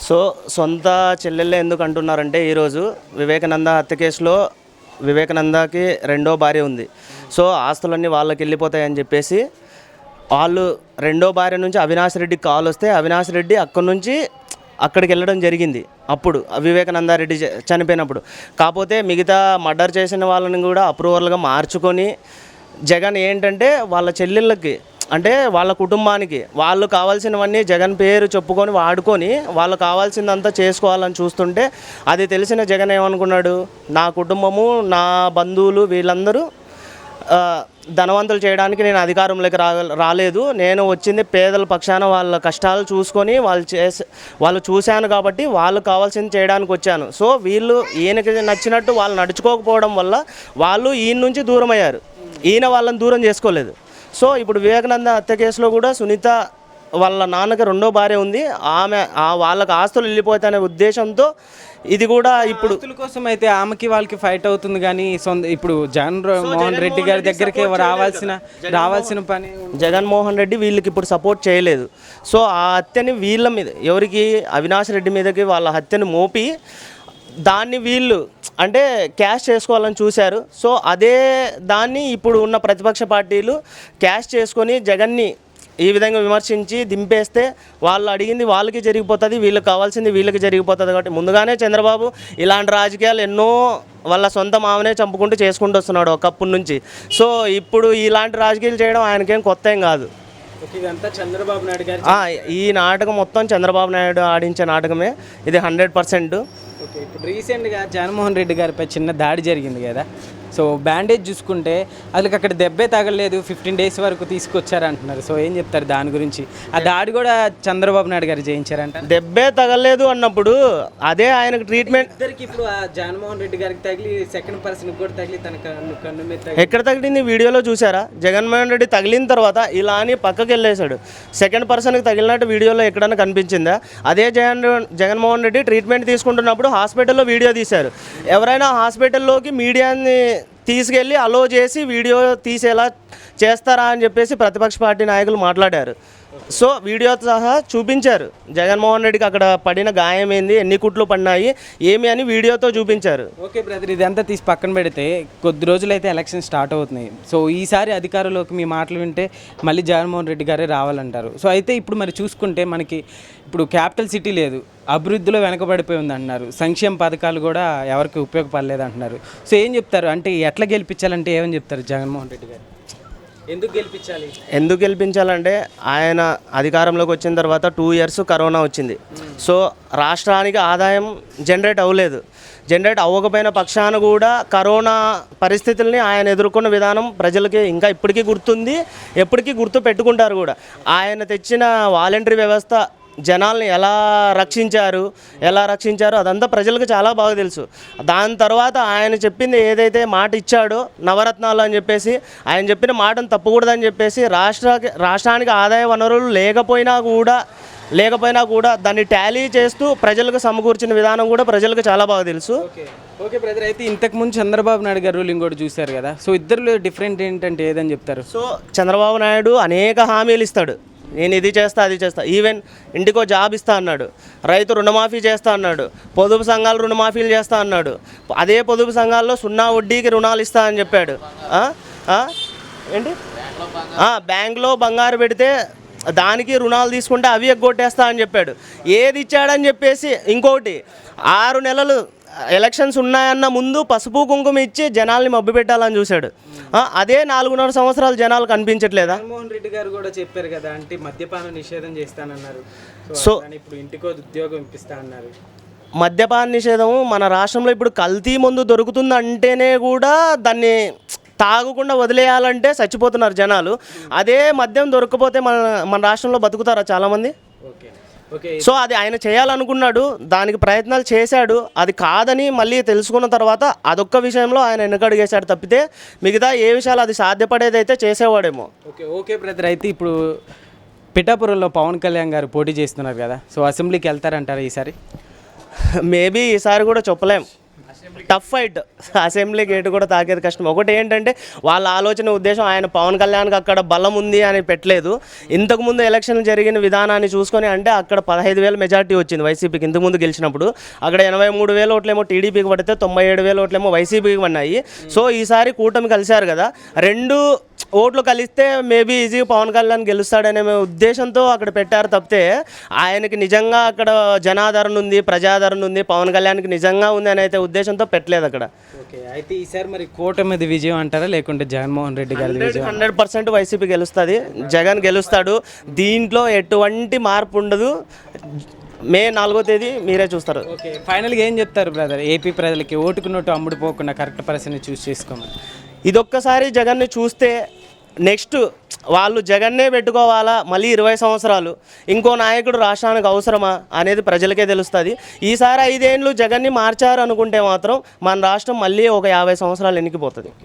So సొంత చెల్లెళ్ళే ఎందుకు అంటున్నారంటే ఈరోజు వివేకానంద హత్య కేసులో వివేకానందకి రెండో భార్య ఉంది. సో ఆస్తులన్నీ వాళ్ళకి వెళ్ళిపోతాయని చెప్పేసి వాళ్ళు రెండో భార్య నుంచి అవినాష్ రెడ్డికి కాల్ వస్తే అవినాష్ రెడ్డి అక్కడి నుంచి అక్కడికి వెళ్ళడం జరిగింది. అప్పుడు వివేకానందారెడ్డి చనిపోయినప్పుడు. కాకపోతే మిగతా మర్డర్ చేసిన వాళ్ళని కూడా అప్రూవర్లుగా మార్చుకొని జగన్ ఏంటంటే వాళ్ళ చెల్లెళ్ళకి అంటే వాళ్ళ కుటుంబానికి వాళ్ళు కావాల్సినవన్నీ జగన్ పేరు చెప్పుకొని వాడుకొని వాళ్ళు కావాల్సిందంతా చేసుకోవాలని చూస్తుంటే అది తెలిసిన జగన్ ఏమనుకున్నాడు, నా కుటుంబము నా బంధువులు వీళ్ళందరూ ధనవంతులు చేయడానికి నేను అధికారంలోకి రాలేదు, నేను వచ్చింది పేదల పక్షాన వాళ్ళ కష్టాలు చూసుకొని వాళ్ళు చూశాను కాబట్టి వాళ్ళు కావాల్సింది చేయడానికి వచ్చాను. సో వీళ్ళు ఈయనకి నచ్చినట్టు వాళ్ళు నడుచుకోకపోవడం వల్ల వాళ్ళు ఈయన నుంచి దూరం అయ్యారు, ఈయన వాళ్ళని దూరం చేసుకోలేదు. సో ఇప్పుడు వివేకానంద హత్య కేసులో కూడా సునీత వాళ్ళ నాన్నకి రెండో భార్య ఉంది, ఆమె వాళ్ళకి ఆస్తులు వెళ్ళిపోతాయనే ఉద్దేశంతో ఇది కూడా ఇప్పుడు ఆస్తుల కోసం అయితే ఆమెకి వాళ్ళకి ఫైట్ అవుతుంది. కానీ ఇప్పుడు జగన్మోహన్ రెడ్డి గారి దగ్గరికి రావాల్సిన పని జగన్మోహన్ రెడ్డి వీళ్ళకి ఇప్పుడు సపోర్ట్ చేయలేదు. సో ఆ హత్యని వీళ్ళ మీద ఎవరికి అవినాష్ రెడ్డి మీదకి వాళ్ళ హత్యని మోపి దాన్ని వీళ్ళు అంటే క్యాష్ చేసుకోవాలని చూశారు. సో అదే దాన్ని ఇప్పుడు ఉన్న ప్రతిపక్ష పార్టీలు క్యాష్ చేసుకొని జగన్ని ఈ విధంగా విమర్శించి దింపేస్తే వాళ్ళు అడిగింది వాళ్ళకి జరిగిపోతుంది, వీళ్ళకి కావాల్సింది వీళ్ళకి జరిగిపోతుంది. కాబట్టి ముందుగానే చంద్రబాబు ఇలాంటి రాజకీయాలు ఎన్నో వాళ్ళ సొంత మామనే చంపుకుంటూ చేసుకుంటూ వస్తున్నాడు ఒకప్పటి నుంచి. సో ఇప్పుడు ఇలాంటి రాజకీయాలు చేయడం ఆయనకేం కొత్త ఏం కాదు. ఇదంతా చంద్రబాబు నాయుడు గారు ఈ నాటకం మొత్తం చంద్రబాబు నాయుడు ఆడించే నాటకమే ఇది 100%. ఓకే, ఇప్పుడు రీసెంట్గా జగన్మోహన్ రెడ్డి గారిపై చిన్న దాడి జరిగింది కదా. సో బ్యాండేజ్ చూసుకుంటే అసలు అక్కడ దెబ్బే తగలేదు, 15 days వరకు తీసుకొచ్చారు అంటున్నారు. సో ఏం చెప్తారు దాని గురించి? ఆ దాడి కూడా చంద్రబాబు నాయుడు గారు చేయించారంట. దెబ్బే తగలేదు అన్నప్పుడు అదే ఆయనకు ట్రీట్మెంట్ ఇద్దరికి ఇప్పుడు ఆ జగన్మోహన్ రెడ్డి గారికి తగిలి సెకండ్ పర్సన్కి కూడా తగిలి తన కన్ను మీద ఎక్కడ తగిలింది వీడియోలో చూసారా? జగన్మోహన్ రెడ్డి తగిలిన తర్వాత ఇలా అని పక్కకి వెళ్ళేశాడు. సెకండ్ పర్సన్కి తగిలినట్టు వీడియోలో ఎక్కడైనా కనిపించిందా? అదే జగన్మోహన్ రెడ్డి ట్రీట్మెంట్ తీసుకుంటున్నప్పుడు హాస్పిటల్లో వీడియో తీశారు. ఎవరైనా హాస్పిటల్లోకి మీడియాని తీసుకెళ్ళి అలో చేసి వీడియో తీసేలా చేస్తారా అని చెప్పేసి ప్రతిపక్ష పార్టీ నాయకులు మాట్లాడారు. సో వీడియోతో సహా చూపించారు జగన్మోహన్ రెడ్డికి అక్కడ పడిన గాయం ఏంది, ఎన్ని కుట్లు పడినాయి ఏమి అని వీడియోతో చూపించారు. ఓకే బ్రదర్, ఇదంతా తీసి పక్కన పెడితే కొద్ది రోజులైతే ఎలక్షన్ స్టార్ట్ అవుతున్నాయి. సో ఈసారి అధికారంలోకి మీ మాటలు వింటే మళ్ళీ జగన్మోహన్ రెడ్డి గారే రావాలంటారు. సో అయితే ఇప్పుడు మరి చూసుకుంటే మనకి ఇప్పుడు క్యాపిటల్ సిటీ లేదు, అభివృద్ధిలో వెనకబడిపోయి ఉంది అంటున్నారు, సంక్షేమ పథకాలు కూడా ఎవరికి ఉపయోగపడలేదు అంటున్నారు. సో ఏం చెప్తారు అంటే ఎట్లా గెలిపించాలంటే ఏమని చెప్తారు జగన్మోహన్ రెడ్డి గారు? ఎందుకు గెలిపించాలంటే ఆయన అధికారంలోకి వచ్చిన తర్వాత 2 years కరోనా వచ్చింది. సో రాష్ట్రానికి ఆదాయం జనరేట్ అవ్వలేదు. జనరేట్ అవ్వకపోయిన పక్షాన కూడా కరోనా పరిస్థితుల్ని ఆయన ఎదుర్కొన్న విధానం ప్రజలకి ఇంకా ఇప్పటికీ గుర్తుంది, ఎప్పటికీ గుర్తు పెట్టుకుంటారు కూడా. ఆయన తెచ్చిన వాలంటరీ వ్యవస్థ జనాల్ని ఎలా రక్షించారు అదంతా ప్రజలకు చాలా బాగా తెలుసు. దాని తర్వాత ఆయన చెప్పింది ఏదైతే మాట ఇచ్చాడో నవరత్నాలు అని చెప్పేసి ఆయన చెప్పిన మాటను తప్పకూడదని చెప్పేసి రాష్ట్రానికి ఆదాయ వనరులు లేకపోయినా కూడా దాన్ని టాలీ చేస్తూ ప్రజలకు సమకూర్చిన విధానం కూడా ప్రజలకు చాలా బాగా తెలుసు. ఓకే బ్రదర్, అయితే ఇంతకుముందు చంద్రబాబు నాయుడు గారు రూలింగ్ కూడా చూశారు కదా. సో ఇద్దరిలో డిఫరెంట్ ఏంటంటే ఏదని చెప్తారు? సో చంద్రబాబు నాయుడు అనేక హామీలు ఇస్తాడు, నేను ఇది చేస్తా అది చేస్తా, ఈవెన్ ఇంటికో జాబ్ ఇస్తా అన్నాడు, రైతు రుణమాఫీ చేస్తా అన్నాడు, పొదుపు సంఘాలు రుణమాఫీలు చేస్తా అన్నాడు, అదే పొదుపు సంఘాల్లో 0 వడ్డీకి రుణాలు ఇస్తా అని చెప్పాడు. ఏంటి బ్యాంకులో బంగారు పెడితే దానికి రుణాలు తీసుకుంటే అవి ఎగ్గొట్టేస్తా అని చెప్పాడు. ఏది ఇచ్చాడని చెప్పేసి ఇంకోటి 6 నెలలు ఎలక్షన్స్ ఉన్నాయన్న ముందు పసుపు కుంకుమ ఇచ్చి జనాల్ని మబ్బు పెట్టాలని చూశాడు. అదే 4.5 సంవత్సరాలు జనాలు కనిపించట్లేదా? జగన్మోహన్ రెడ్డి గారు కూడా చెప్పారు కదా, అంటే మద్యపాన నిషేధం చేస్తానన్నారు. సో ఇప్పుడు ఇంటికో ఉద్యోగం ఇప్పిస్తా అన్నారు. మద్యపాన నిషేధం మన రాష్ట్రంలో ఇప్పుడు కల్తీ మందు దొరుకుతుంది అంటేనే కూడా దాన్ని తాగకుండా వదిలేయాలంటే చచ్చిపోతున్నారు జనాలు. అదే మద్యం దొరకకపోతే మన రాష్ట్రంలో బతుకుతారా చాలామంది? సో అది ఆయన చేయాలనుకున్నాడు, దానికి ప్రయత్నాలు చేశాడు, అది కాదని మళ్ళీ తెలుసుకున్న తర్వాత అదొక్క విషయంలో ఆయన వెనకడుగేశాడు తప్పితే మిగతా ఏ విషయాలు అది సాధ్యపడేదైతే చేసేవాడేమో. ఓకే బ్రదర్, అయితే ఇప్పుడు పిఠాపురంలో పవన్ కళ్యాణ్ గారు పోటీ చేస్తున్నారు కదా. సో అసెంబ్లీకి వెళ్తారంటారా ఈసారి? మేబీ ఈసారి కూడా చెప్పలేం. Tough fight. అసెంబ్లీ గేట్ కూడా తాకేది కష్టం. ఒకటి ఏంటంటే వాళ్ళ ఆలోచన ఉద్దేశం ఆయన పవన్ కళ్యాణ్కి అక్కడ బలం ఉంది అని పెట్టలేదు. ఇంతకుముందు ఎలక్షన్ జరిగిన విధానాన్ని చూసుకొని అంటే అక్కడ 15,000 మెజార్టీ వచ్చింది వైసీపీకి ఇంతకుముందు గెలిచినప్పుడు. అక్కడ 83,000 ఓట్లేమో టీడీపీకి పడితే 97,000 ఓట్లేమో వైసీపీకి పడినాయి. సో ఈసారి కూటమి కలిశారు కదా, రెండు ఓట్లు కలిస్తే మేబీ ఈజీగా పవన్ కళ్యాణ్ గెలుస్తాడనే ఉద్దేశంతో అక్కడ పెట్టారు తప్పితే ఆయనకి నిజంగా అక్కడ జనాదరణ ఉంది, ప్రజాదరణ ఉంది, పవన్ కళ్యాణ్కి నిజంగా ఉంది అనే అయితే ఉద్దేశంతో పెట్టలేదు అక్కడ. ఓకే, అయితే ఈసారి మరి కూటమిది విజయం అంటారా లేకుంటే జగన్మోహన్ రెడ్డి గారి విజయం? 100% వైసీపీ గెలుస్తుంది, జగన్ గెలుస్తాడు. దీంట్లో ఎటువంటి మార్పు ఉండదు. మే 4వ తేదీ మీరే చూస్తారు. ఓకే, ఫైనల్గా ఏం చెప్తారు బ్రదర్ ఏపీ ప్రజలకి? ఓటుకు నోటు అమ్ముడుపోకుండా కరెక్ట్ పర్సన్ని చూస్ చేసుకోమని. ఇదొక్కసారి జగన్ని చూస్తే నెక్స్ట్ వాళ్ళు జగన్నే పెట్టుకోవాలా మళ్ళీ 20 సంవత్సరాలు, ఇంకో నాయకుడు రాష్ట్రానికి అవసరమా అనేది ప్రజలకే తెలుస్తుంది. ఈసారి 5 ఏళ్ళు జగన్ని మార్చారు అనుకుంటే మాత్రం మన రాష్ట్రం మళ్ళీ ఒక 50 సంవత్సరాలు వెనక్కిపోతుంది.